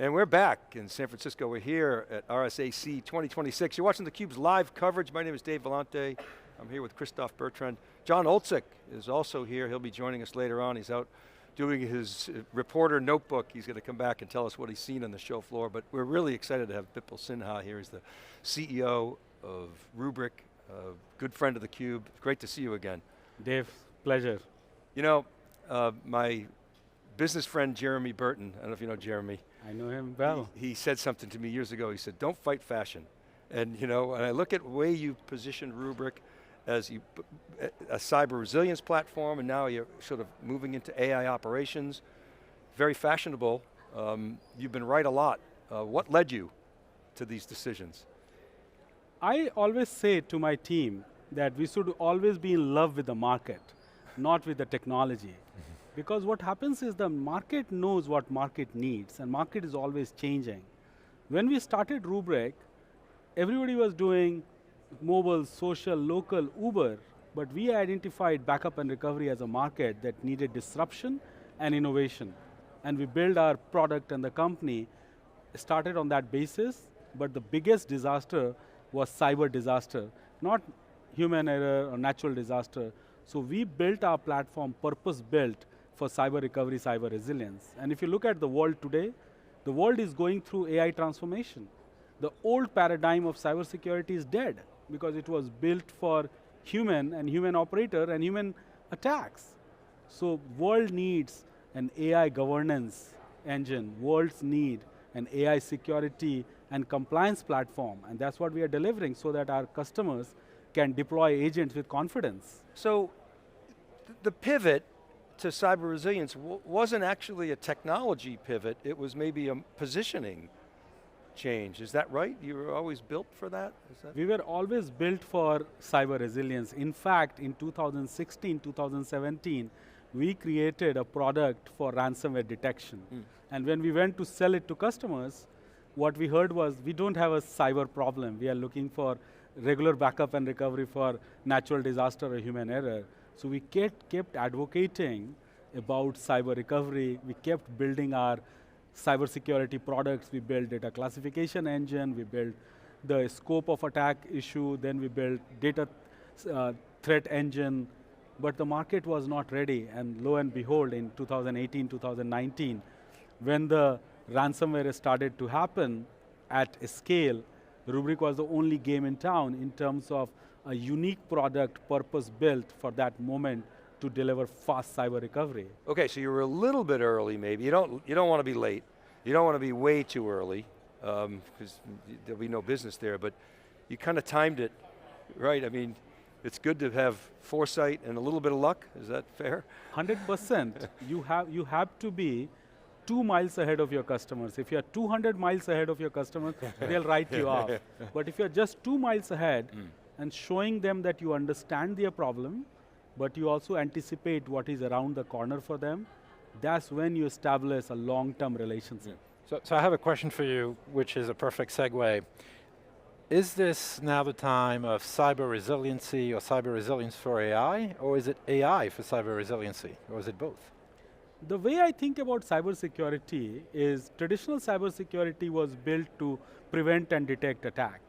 And we're back in San Francisco. We're here at RSAC 2026. You're watching theCUBE's live coverage. My name is Dave Vellante. I'm here with Christophe, Bertrand. John Olczyk is also here. He'll be joining us later on. He's out doing his reporter notebook. He's going to come back and tell us what he's seen on the show floor. But we're really excited to have Bipul Sinha here. He's the CEO of Rubrik, a good friend of theCUBE. Great to see you again. Dave, pleasure. You know, my business friend Jeremy Burton, I don't know if you know Jeremy. I know him well. He said something to me years ago. He said, don't fight fashion. And you know, and I look at the way you positioned Rubrik as a cyber resilience platform, and now you're sort of moving into AI operations. Very fashionable. You've been right a lot. What led you to these decisions? I always say to my team that we should always be in love with the market, not with the technology. Because what happens is the market knows what market needs, and market is always changing. When we started Rubrik, everybody was doing mobile, social, local, Uber, but we identified backup and recovery as a market that needed disruption and innovation. And we built our product, and the company started on that basis, but the biggest disaster was cyber disaster, not human error or natural disaster. So we built our platform purpose-built for cyber recovery, cyber resilience. And if you look at the world today, the world is going through AI transformation. The old paradigm of cybersecurity is dead because it was built for human and human operator and human attacks. So world needs an AI governance engine. Worlds need an AI security and compliance platform, and that's what we are delivering so that our customers can deploy agents with confidence. So the pivot to cyber resilience wasn't actually a technology pivot, it was maybe a positioning change. Is that right? You were always built for that? We were always built for cyber resilience. In fact, in 2016, 2017, we created a product for ransomware detection. And when we went to sell it to customers, what we heard was, we don't have a cyber problem. We are looking for regular backup and recovery for natural disaster or human error. So we kept advocating about cyber recovery. We kept building our cybersecurity products. We built data classification engine. We built the scope of attack issue. Then we built data threat engine. But the market was not ready. And lo and behold, in 2018, 2019, when the ransomware started to happen at a scale, Rubrik was the only game in town in terms of a unique product purpose-built for that moment to deliver fast cyber recovery. Okay, so you were a little bit early maybe. You don't want to be late. You don't want to be way too early, because there'll be no business there, but you kind of timed it, right? I mean, it's good to have foresight and a little bit of luck, is that fair? 100%. You have to be 2 miles ahead of your customers. If you're 200 miles ahead of your customers, they'll write you off. But if you're just 2 miles ahead and showing them that you understand their problem, but you also anticipate what is around the corner for them, that's when you establish a long-term relationship. So I have a question for you, which is a perfect segue. Is this now the time of cyber resiliency or cyber resilience for AI, or is it AI for cyber resiliency, or is it both? The way I think about cybersecurity is traditional cybersecurity was built to prevent and detect attack.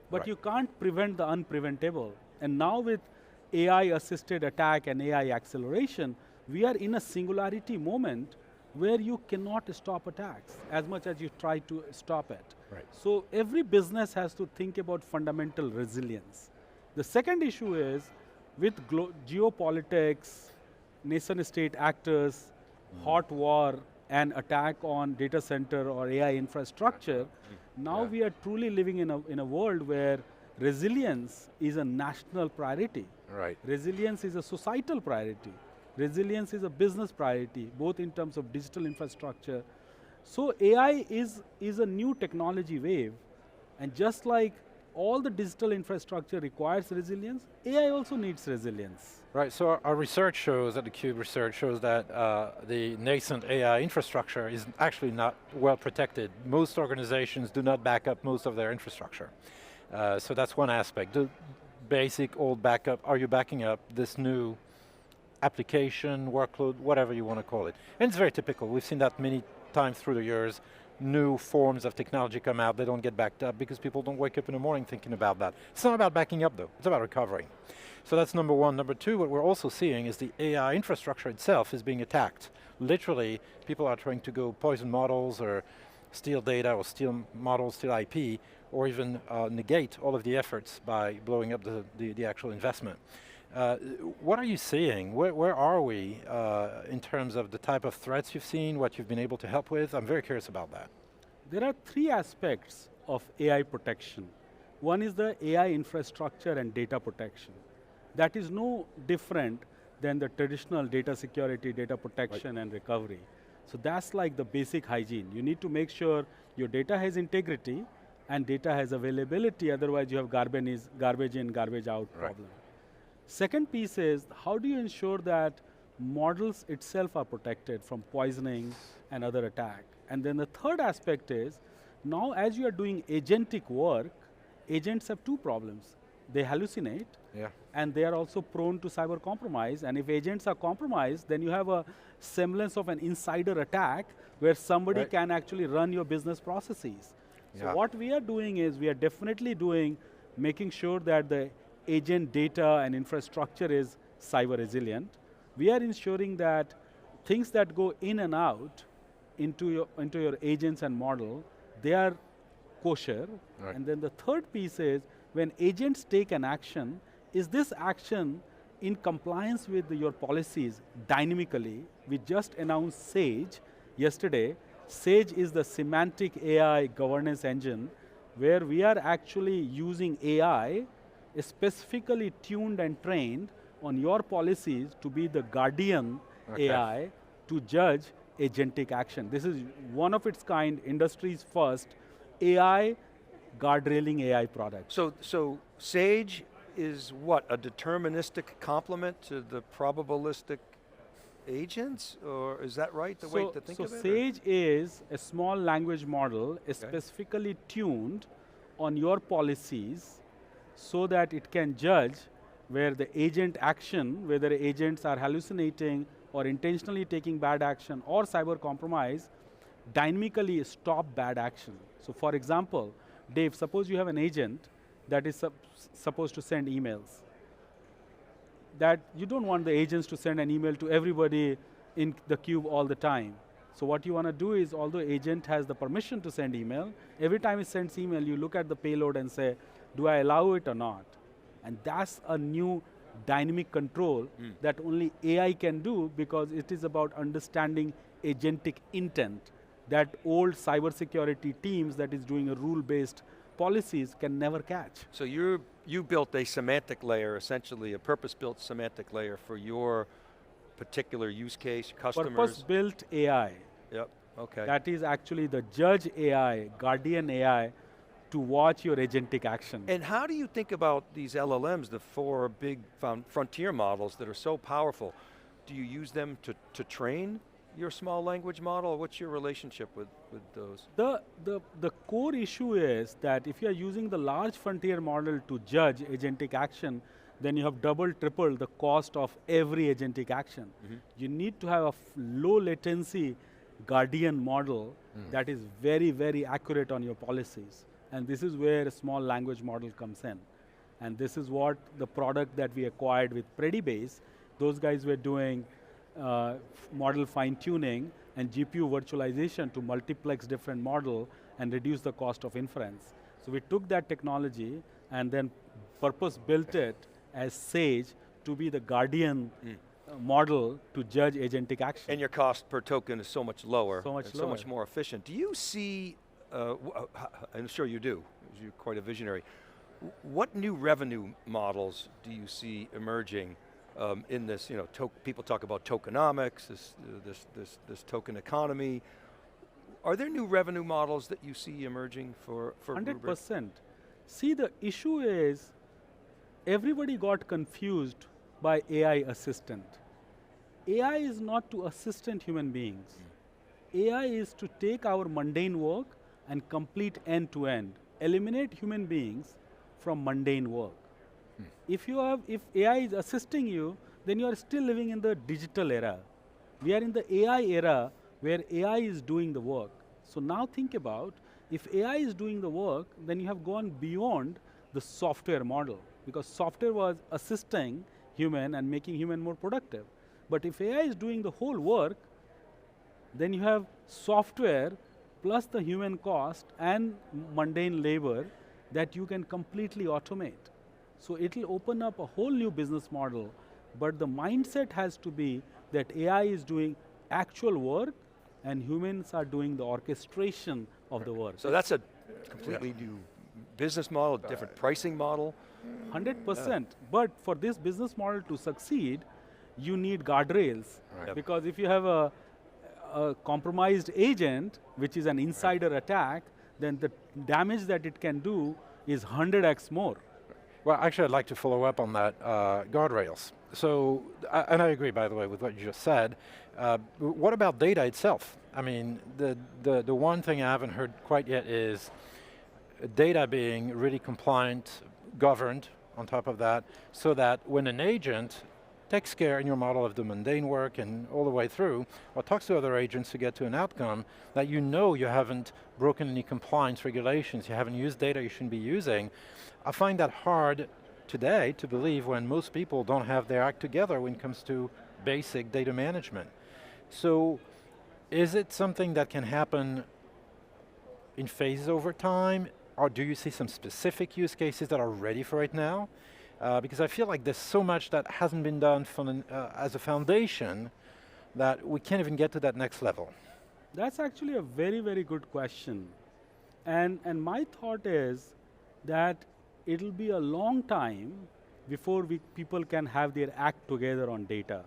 But you can't prevent the unpreventable. And now with AI-assisted attack and AI acceleration, we are in a singularity moment where you cannot stop attacks as much as you try to stop it. So every business has to think about fundamental resilience. The second issue is, with geopolitics, nation-state actors, hot war, and attack on data center or AI infrastructure, now we are truly living in a world where resilience is a national priority. Resilience is a societal priority. Resilience is a business priority, both in terms of digital infrastructure. So AI is a new technology wave, and just like all the digital infrastructure requires resilience, AI also needs resilience. Right, so our research shows, that theCUBE research shows that the nascent AI infrastructure is actually not well protected. Most organizations do not back up most of their infrastructure. So that's one aspect. The basic old backup, are you backing up this new application, workload, whatever you want to call it? And it's very typical, we've seen that many times through the years. new forms of technology come out, they don't get backed up because people don't wake up in the morning thinking about that. It's not about backing up though, it's about recovering. So that's number one. Number two, what we're also seeing is the AI infrastructure itself is being attacked. Literally, people are trying to go poison models or steal data or steal models, steal IP, or even negate all of the efforts by blowing up the actual investment. What are you seeing? Where are we in terms of the type of threats you've seen, what you've been able to help with? I'm very curious about that. There are three aspects of AI protection. One is the AI infrastructure and data protection. That is no different than the traditional data security, data protection, and recovery. So that's like the basic hygiene. You need to make sure your data has integrity and data has availability, otherwise you have garbage in, garbage out problem. Second piece is, how do you ensure that models itself are protected from poisoning and other attack? And then the third aspect is, now as you are doing agentic work, agents have two problems. They hallucinate, and they are also prone to cyber compromise, and if agents are compromised, then you have a semblance of an insider attack where somebody can actually run your business processes. So what we are doing is, we are definitely making sure that the agent data and infrastructure is cyber resilient. We are ensuring that things that go in and out into your agents and model, they are kosher. And then the third piece is, when agents take an action, is this action in compliance with your policies dynamically? We just announced Sage yesterday. Sage is the semantic AI governance engine, where we are actually using AI specifically tuned and trained on your policies to be the guardian AI to judge agentic action. This is one of its kind, industry's first AI guardrailing AI product. So Sage is what, a deterministic complement to the probabilistic agents, or is that right, the way to think of it? So Sage is a small language model specifically tuned on your policies so that it can judge where the agent action, whether agents are hallucinating or intentionally taking bad action or cyber compromise, dynamically stop bad action. So for example, Dave, suppose you have an agent that is supposed to send emails. That you don't want the agents to send an email to everybody in the cube all the time. So what you want to do is, although agent has the permission to send email, every time it sends email, you look at the payload and say, do I allow it or not? And that's a new dynamic control that only AI can do, because it is about understanding agentic intent that old cybersecurity teams that is doing a rule-based policies can never catch. So you built a semantic layer, essentially a purpose-built semantic layer for your particular use case, customers. Purpose-built AI. Yep, okay. That is actually the judge AI, guardian AI, to watch your agentic action. And how do you think about these LLMs, the four big frontier models that are so powerful? Do you use them to train your small language model, or what's your relationship with those? The core issue is that if you are using the large frontier model to judge agentic action, then you have double, triple the cost of every agentic action. You need to have a low latency guardian model that is very, very accurate on your policies. And this is where a small language model comes in. And this is what the product that we acquired with Predibase, those guys were doing model fine-tuning and GPU virtualization to multiplex different model and reduce the cost of inference. So we took that technology and then purpose-built it as Sage to be the guardian model to judge agentic action. And your cost per token is so much lower. So much lower. So much more efficient. Do you see, I'm sure you do, you're quite a visionary, what new revenue models do you see emerging in this, people talk about tokenomics, this token economy. Are there new revenue models that you see emerging for 100%. Rubrik? See, the issue is, everybody got confused by AI assistant. AI is not to assistant human beings. AI is to take our mundane work and complete end-to-end, eliminate human beings from mundane work. If AI is assisting you, then you are still living in the digital era. We are in the AI era where AI is doing the work. So now think about, if AI is doing the work, then you have gone beyond the software model, because software was assisting human and making human more productive. But if AI is doing the whole work, then you have software plus the human cost and mundane labor that you can completely automate. So it'll open up a whole new business model, but the mindset has to be that AI is doing actual work and humans are doing the orchestration of the work. So that's a completely new business model, different pricing model. 100%, but for this business model to succeed, you need guardrails. Right. Because if you have a compromised agent, which is an insider attack, then the damage that it can do is 100x more. Well, actually, I'd like to follow up on that, guardrails. So, and I agree, by the way, with what you just said. What about data itself? I mean, the one thing I haven't heard quite yet is data being really compliant, governed on top of that, so that when an agent takes care in your model of the mundane work and all the way through, or talks to other agents to get to an outcome, that you know you haven't broken any compliance regulations, you haven't used data you shouldn't be using. I find that hard today to believe when most people don't have their act together when it comes to basic data management. So, is it something that can happen in phases over time, or do you see some specific use cases that are ready for it now? Because I feel like there's so much that hasn't been done from as a foundation that we can't even get to that next level. That's actually a very, very good question. And my thought is that it'll be a long time before people can have their act together on data.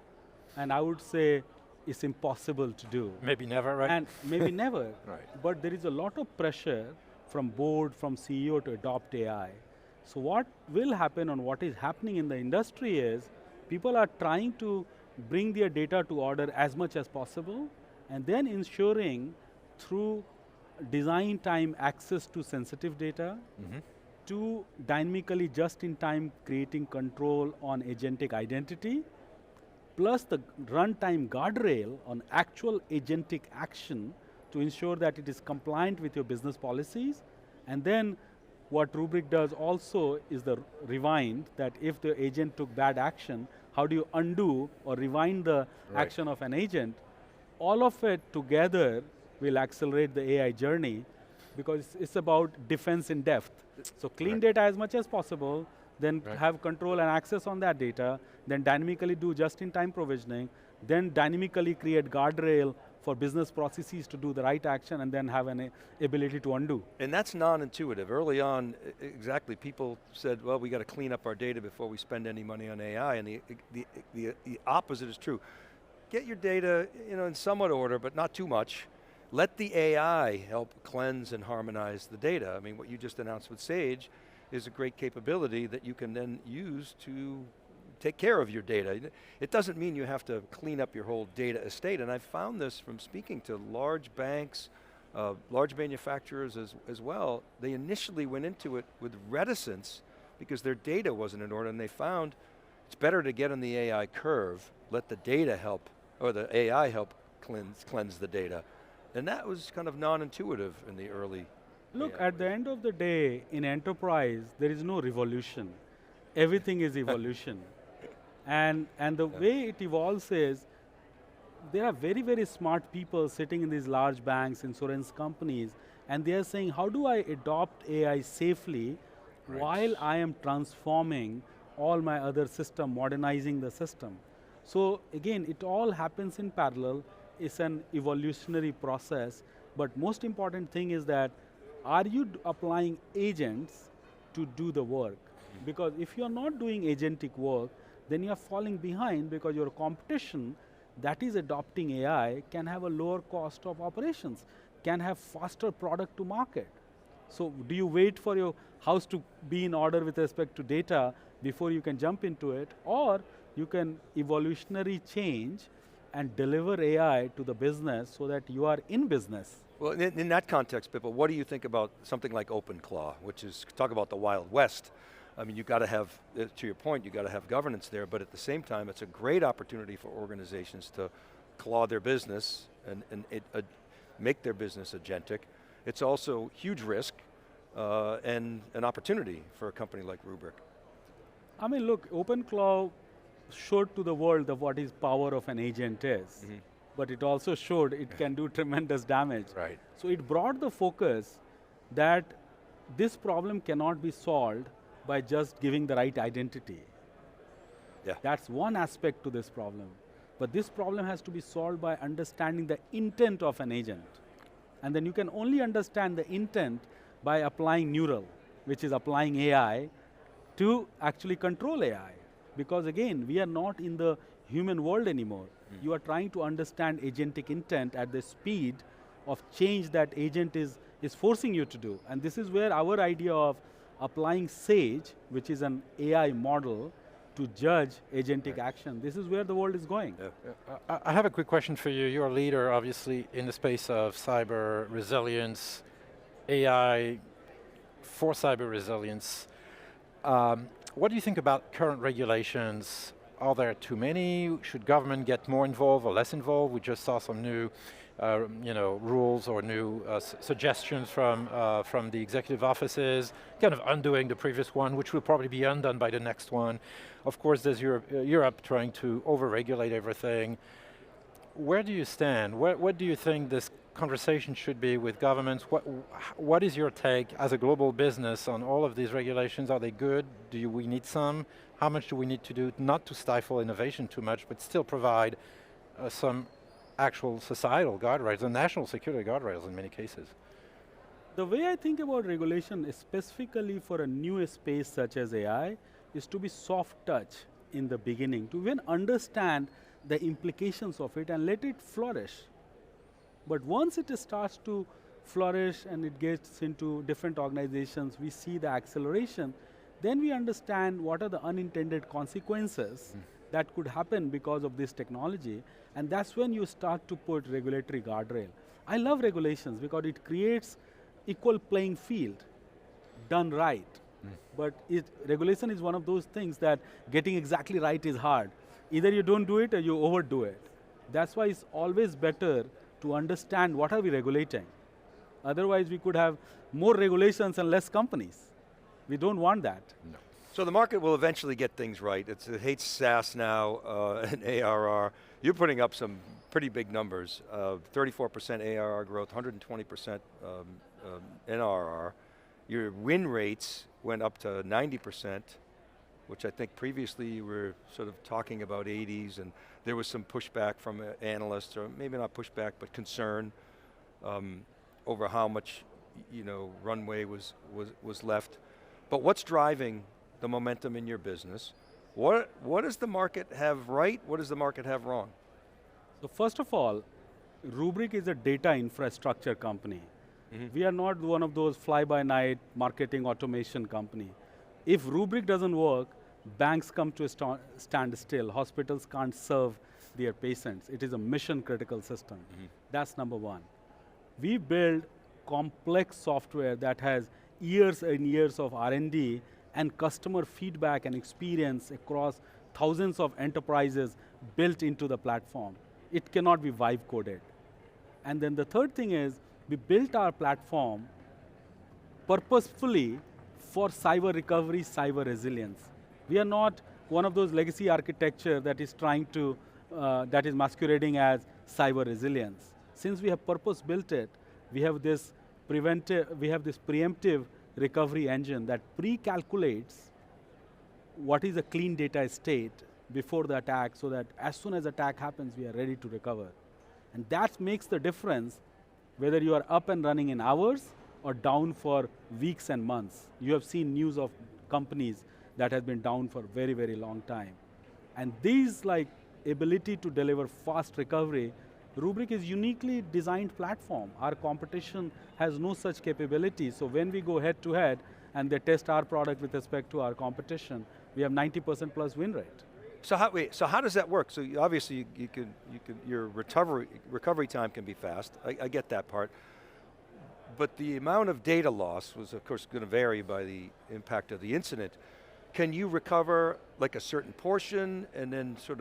And I would say it's impossible to do. Maybe never, right? And maybe never. Right. But there is a lot of pressure from board, from CEO to adopt AI. So what will happen and what is happening in the industry is people are trying to bring their data to order as much as possible and then ensuring through design time access to sensitive data, to dynamically just-in-time creating control on agentic identity, plus the runtime guardrail on actual agentic action to ensure that it is compliant with your business policies. And then what Rubrik does also is the rewind, that if the agent took bad action, how do you undo or rewind the action of an agent? All of it together will accelerate the AI journey because it's about defense in depth. So clean data as much as possible, then have control and access on that data, then dynamically do just-in-time provisioning, then dynamically create guardrail for business processes to do the right action and then have an ability to undo. And that's non-intuitive. Early on, exactly, people said, well, we got to clean up our data before we spend any money on AI, and the opposite is true. Get your data in somewhat order, but not too much. Let the AI help cleanse and harmonize the data. I mean, what you just announced with Sage is a great capability that you can then use to take care of your data. It doesn't mean you have to clean up your whole data estate, and I've found this from speaking to large banks, large manufacturers as well. They initially went into it with reticence because their data wasn't in order, and they found it's better to get on the AI curve, let the data help, or the AI help cleanse the data. And that was kind of non-intuitive in the early. Look, at the end of the day, in enterprise, there is no revolution. Everything is evolution. And the way it evolves is, there are very, very smart people sitting in these large banks, insurance companies, and they are saying, how do I adopt AI safely while I am transforming all my other system, modernizing the system? So again, it all happens in parallel. It's an evolutionary process, but most important thing is that, are you applying agents to do the work? Because if you're not doing agentic work, then you're falling behind because your competition that is adopting AI can have a lower cost of operations, can have faster product to market. So do you wait for your house to be in order with respect to data before you can jump into it, or you can evolutionary change and deliver AI to the business so that you are in business? Well, in that context, Bipul, what do you think about something like OpenClaw, which is, talk about the Wild West. I mean, you got to have, to your point, you got to have governance there, but at the same time, it's a great opportunity for organizations to claw their business and make their business agentic. It's also huge risk and an opportunity for a company like Rubrik. I mean, look, OpenClaw showed to the world of what is power of an agent is, but it also showed it can do tremendous damage. Right. So it brought the focus that this problem cannot be solved by just giving the right identity. Yeah. That's one aspect to this problem. But this problem has to be solved by understanding the intent of an agent. And then you can only understand the intent by applying neural, which is applying AI to actually control AI. Because again, we are not in the human world anymore. You are trying to understand agentic intent at the speed of change that agent is forcing you to do. And this is where our idea of applying SAGE, which is an AI model, to judge agentic action. This is where the world is going. Yeah. I have a quick question for you. You're a leader, obviously, in the space of cyber resilience, AI for cyber resilience. What do you think about current regulations? Are there too many? Should government get more involved or less involved? We just saw some new rules or new suggestions from the executive offices, kind of undoing the previous one, which will probably be undone by the next one. Of course, there's Europe trying to over-regulate everything. Where do you stand? What do you think this conversation should be with governments? What is your take as a global business on all of these regulations? Are they good? We need some? How much do we need to do, not to stifle innovation too much, but still provide some actual societal guardrails and national security guardrails in many cases? The way I think about regulation, specifically for a new space such as AI, is to be soft touch in the beginning, to even understand the implications of it and let it flourish. But once it starts to flourish and it gets into different organizations, we see the acceleration, then we understand what are the unintended consequences that could happen because of this technology, and that's when you start to put regulatory guardrail. I love regulations because it creates equal playing field, done right. But regulation is one of those things that getting exactly right is hard. Either you don't do it or you overdo it. That's why it's always better to understand what are we regulating. Otherwise we could have more regulations and less companies. We don't want that. No. So the market will eventually get things right. It hates SaaS now and ARR. You're putting up some pretty big numbers, 34% ARR growth, 120% NRR. Your win rates went up to 90%, which I think previously you were sort of talking about 80s, and there was some pushback from analysts, or maybe not pushback, but concern over how much runway was left. But what's driving the momentum in your business? What does the market have right? What does the market have wrong? So first of all, Rubrik is a data infrastructure company. We are not one of those fly-by-night marketing automation company. If Rubrik doesn't work, banks come to a standstill. Hospitals can't serve their patients. It is a mission-critical system. That's number one. We build complex software that has years and years of R&D and customer feedback and experience across thousands of enterprises built into the platform. It cannot be vibe coded. And then the third thing is, we built our platform purposefully for cyber recovery, cyber resilience. We are not one of those legacy architecture that is trying to, that is masquerading as cyber resilience. Since we have purpose built it, we have this preemptive recovery engine that pre-calculates what is a clean data state before the attack, so that as soon as attack happens, we are ready to recover. And that makes the difference whether you are up and running in hours or down for weeks and months. You have seen news of companies that have been down for a very, very long time. And these ability to deliver fast recovery, Rubrik is uniquely designed platform. Our competition has no such capability. So when we go head to head and they test our product with respect to our competition, we have 90% plus win rate. So how does that work? So obviously your recovery time can be fast. I get that part. But the amount of data loss was of course going to vary by the impact of the incident. Can you recover like a certain portion and then sort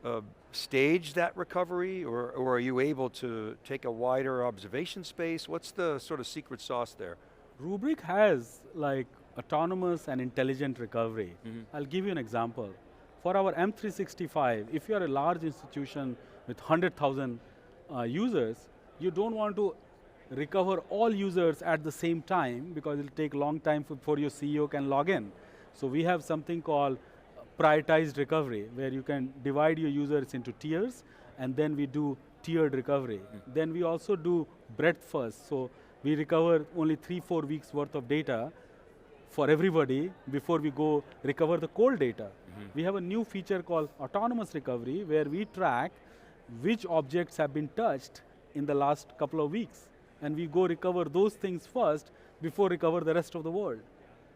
of stage that recovery, or are you able to take a wider observation space? What's the sort of secret sauce there? Rubrik has like autonomous and intelligent recovery. I'll give you an example. For our M365, if you are a large institution with 100,000 users, you don't want to recover all users at the same time because it'll take a long time before your CEO can log in. So we have something called prioritized recovery, where you can divide your users into tiers, and then we do tiered recovery. Then we also do breadth first. So we recover only 3-4 weeks worth of data for everybody before we go recover the cold data. We have a new feature called autonomous recovery, where we track which objects have been touched in the last couple of weeks. And we go recover those things first before recover the rest of the world.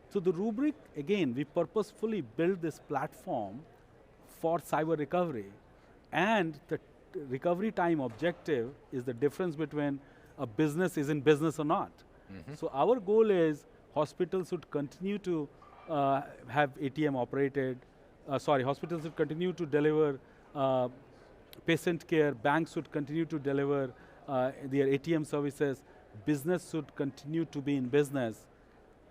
So the Rubrik, again, we purposefully built this platform for cyber recovery. And the recovery time objective is the difference between a business is in business or not. So our goal is hospitals should continue to have ATM operated, hospitals should continue to deliver patient care, banks should continue to deliver their ATM services, business should continue to be in business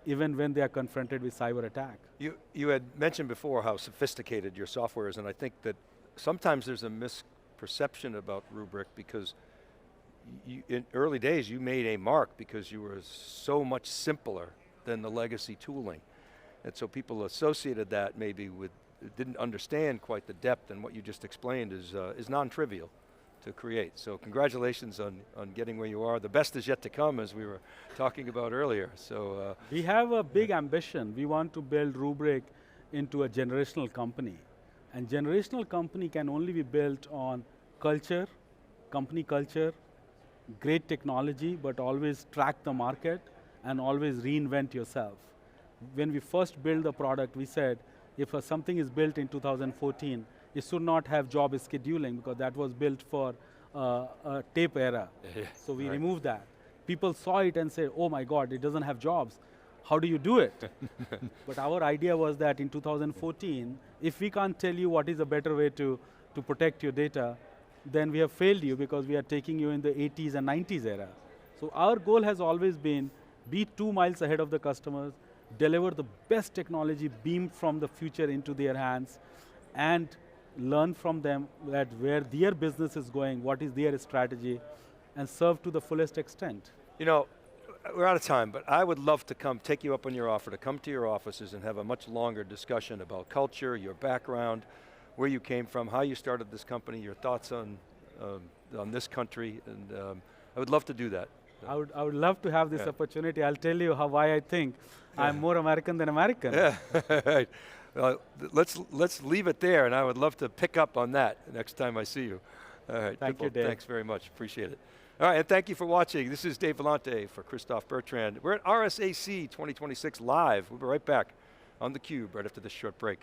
even when they are confronted with cyber attack. You had mentioned before how sophisticated your software is, and I think that sometimes there's a misperception about Rubrik because in early days you made a mark because you were so much simpler than the legacy tooling. And so people associated that maybe with, didn't understand quite the depth, and what you just explained is non-trivial to create. So congratulations on getting where you are. The best is yet to come, as we were talking about earlier. So we have a big ambition. We want to build Rubrik into a generational company. And generational company can only be built on culture, company culture, great technology, but always track the market and always reinvent yourself. When we first built the product, we said, if something is built in 2014, it should not have job scheduling because that was built for a tape era. So we removed that. People saw it and said, oh my God, it doesn't have jobs. How do you do it? But our idea was that in 2014, if we can't tell you what is a better way to protect your data, then we have failed you because we are taking you in the 80s and 90s era. So our goal has always been, be 2 miles ahead of the customers, deliver the best technology beamed from the future into their hands, and learn from them that where their business is going, what is their strategy, and serve to the fullest extent. You know, we're out of time, but I would love to take you up on your offer to come to your offices and have a much longer discussion about culture, your background, where you came from, how you started this company, your thoughts on this country, and I would love to do that. I would love to have this opportunity. I'll tell you why I think I'm more American than American. Yeah, let's leave it there, and I would love to pick up on that next time I see you. All right, thank you, Dave. Thanks very much, appreciate it. All right, and thank you for watching. This is Dave Vellante for Christophe Bertrand. We're at RSAC 2026 live. We'll be right back on theCUBE right after this short break.